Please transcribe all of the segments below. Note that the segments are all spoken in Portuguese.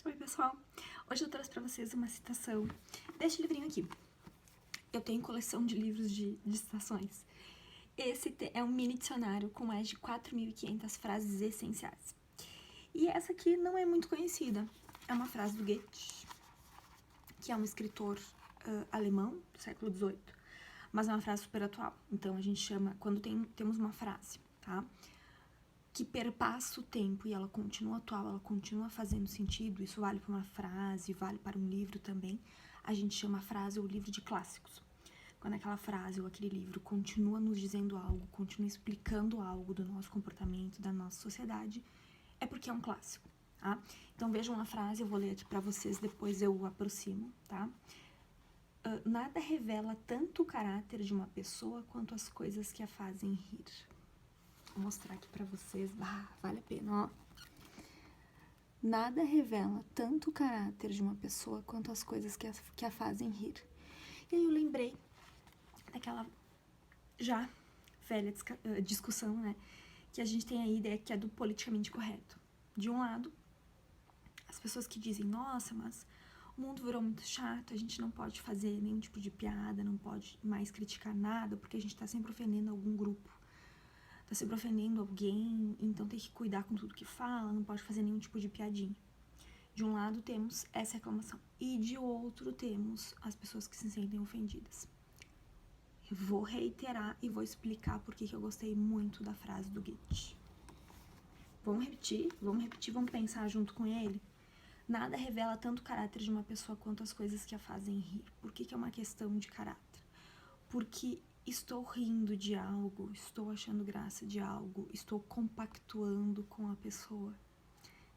Oi, pessoal! Hoje eu trouxe pra vocês uma citação deste livrinho aqui. Eu tenho coleção de livros de citações. Esse é um mini dicionário com mais de 4.500 frases essenciais. E essa aqui não é muito conhecida. É uma frase do Goethe, que é um escritor alemão do século XVIII, mas é uma frase super atual. Então a gente chama, quando temos uma frase, tá? Que perpassa o tempo e ela continua atual, ela continua fazendo sentido, isso vale para uma frase, vale para um livro também, a gente chama a frase ou livro de clássicos. Quando aquela frase ou aquele livro continua nos dizendo algo, continua explicando algo do nosso comportamento, da nossa sociedade, é porque é um clássico, tá? Então vejam a frase, eu vou ler aqui para vocês, depois eu aproximo, tá? Nada revela tanto o caráter de uma pessoa quanto as coisas que a fazem rir. Vou mostrar aqui pra vocês, vale a pena, ó. Nada revela tanto o caráter de uma pessoa quanto as coisas que a fazem rir. E aí eu lembrei daquela já velha discussão, né, que a gente tem aí, ideia que é do politicamente correto. De um lado, as pessoas que dizem, nossa, mas o mundo virou muito chato, a gente não pode fazer nenhum tipo de piada, não pode mais criticar nada, porque a gente tá sempre ofendendo algum grupo. Tá sempre ofendendo alguém, então tem que cuidar com tudo que fala, não pode fazer nenhum tipo de piadinha. De um lado temos essa reclamação, e de outro temos as pessoas que se sentem ofendidas. Eu vou reiterar e vou explicar porque que eu gostei muito da frase do Goethe. Vamos repetir, vamos pensar junto com ele? Nada revela tanto o caráter de uma pessoa quanto as coisas que a fazem rir. Por que é uma questão de caráter? Porque estou rindo de algo, estou achando graça de algo, estou compactuando com a pessoa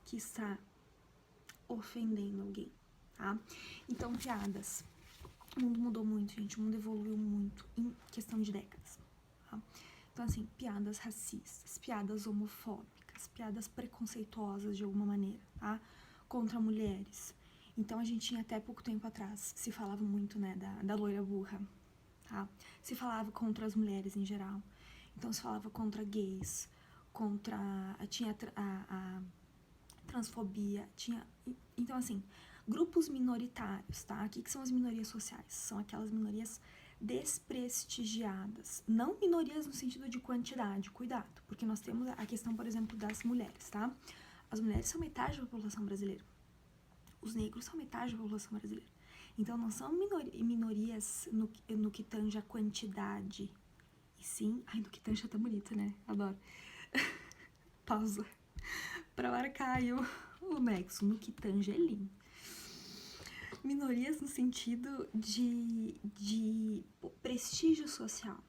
que está ofendendo alguém, tá? Então, piadas. O mundo mudou muito, gente, o mundo evoluiu muito em questão de décadas, tá? Então, assim, piadas racistas, piadas homofóbicas, piadas preconceituosas de alguma maneira, tá? Contra mulheres. Então, a gente tinha até pouco tempo atrás, se falava muito, né, da loira burra, tá? Se falava contra as mulheres em geral. Então se falava contra gays, tinha a transfobia, então assim, grupos minoritários, tá? O que são as minorias sociais? São aquelas minorias desprestigiadas, não minorias no sentido de quantidade, cuidado, porque nós temos a questão, por exemplo, das mulheres, tá? As mulheres são metade da população brasileira. Os negros são metade da população brasileira. Então, não são minorias no que tange a quantidade, e sim... Ai, no que tange tá bonito, né? Adoro. Pausa. Pra marcar aí o nexo. No que tange é lindo. Minorias no sentido de prestígio social,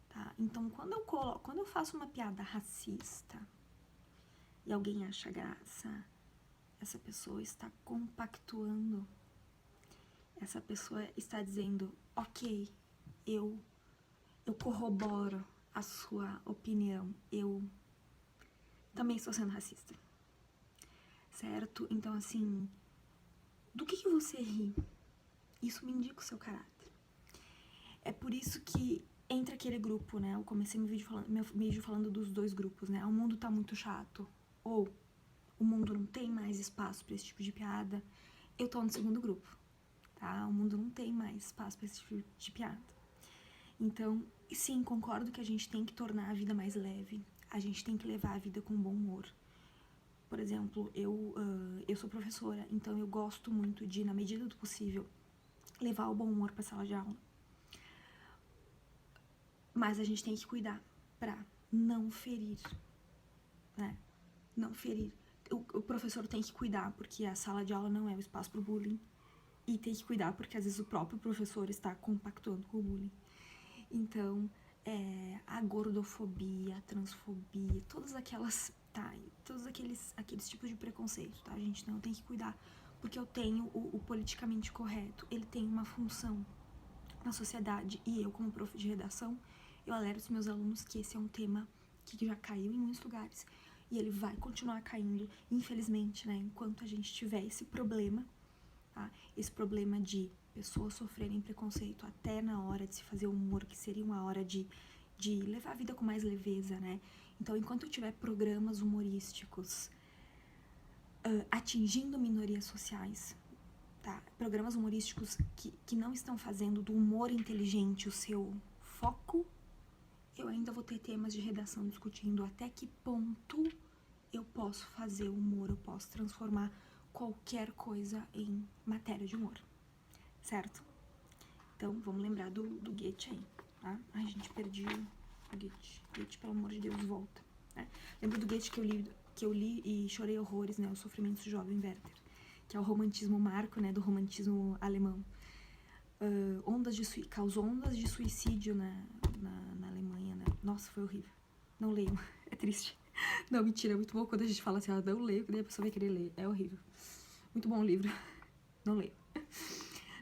tá? Então, quando eu faço uma piada racista e alguém acha graça, essa pessoa está compactuando. Essa pessoa está dizendo, ok, eu corroboro a sua opinião, eu também estou sendo racista, certo? Então, assim, do que você ri? Isso me indica o seu caráter. É por isso que, entre aquele grupo, né, eu comecei meu vídeo falando dos dois grupos, né, o mundo tá muito chato, ou o mundo não tem mais espaço para esse tipo de piada, eu tô no segundo grupo, tá? O mundo não tem mais espaço para esse tipo de piada. Então, sim, concordo que a gente tem que tornar a vida mais leve, a gente tem que levar a vida com bom humor. Por exemplo, eu sou professora, então eu gosto muito de, na medida do possível, levar o bom humor para a sala de aula. Mas a gente tem que cuidar para não ferir, né? Não ferir. O professor tem que cuidar, porque a sala de aula não é o espaço para o bullying. E tem que cuidar, porque às vezes o próprio professor está compactuando com o bullying. Então, a gordofobia, a transfobia, todas aquelas, tá? Todos aqueles tipos de preconceito, tá, gente? Então, eu tenho que cuidar, porque eu tenho o politicamente correto, ele tem uma função na sociedade, e eu, como prof de redação, eu alerto os meus alunos que esse é um tema que já caiu em muitos lugares, e ele vai continuar caindo, infelizmente, né? Enquanto a gente tiver esse problema, tá? Esse problema de pessoas sofrerem preconceito até na hora de se fazer humor, que seria uma hora de levar a vida com mais leveza, né? Então, enquanto eu tiver programas humorísticos atingindo minorias sociais, tá? Programas humorísticos que não estão fazendo do humor inteligente o seu foco, eu ainda vou ter temas de redação discutindo até que ponto eu posso fazer humor, eu posso transformar qualquer coisa em matéria de humor, certo? Então, vamos lembrar do Goethe aí, tá? Ai, gente, perdi o Goethe. Goethe, pelo amor de Deus, volta. Né? Lembro do Goethe que eu li e chorei horrores, né? Os Sofrimentos do Jovem Werther, que é o romantismo marco, né? Do romantismo alemão. Causou ondas de suicídio na Alemanha, né? Nossa, foi horrível. Não leiam, é triste. Não, mentira, é muito bom quando a gente fala assim, não leio, que daí a pessoa vai querer ler. É horrível. Muito bom o livro. Não leio.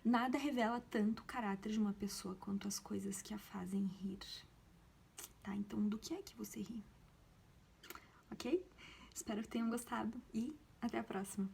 Nada revela tanto o caráter de uma pessoa quanto as coisas que a fazem rir. Tá? Então, do que é que você ri? Ok? Espero que tenham gostado e até a próxima.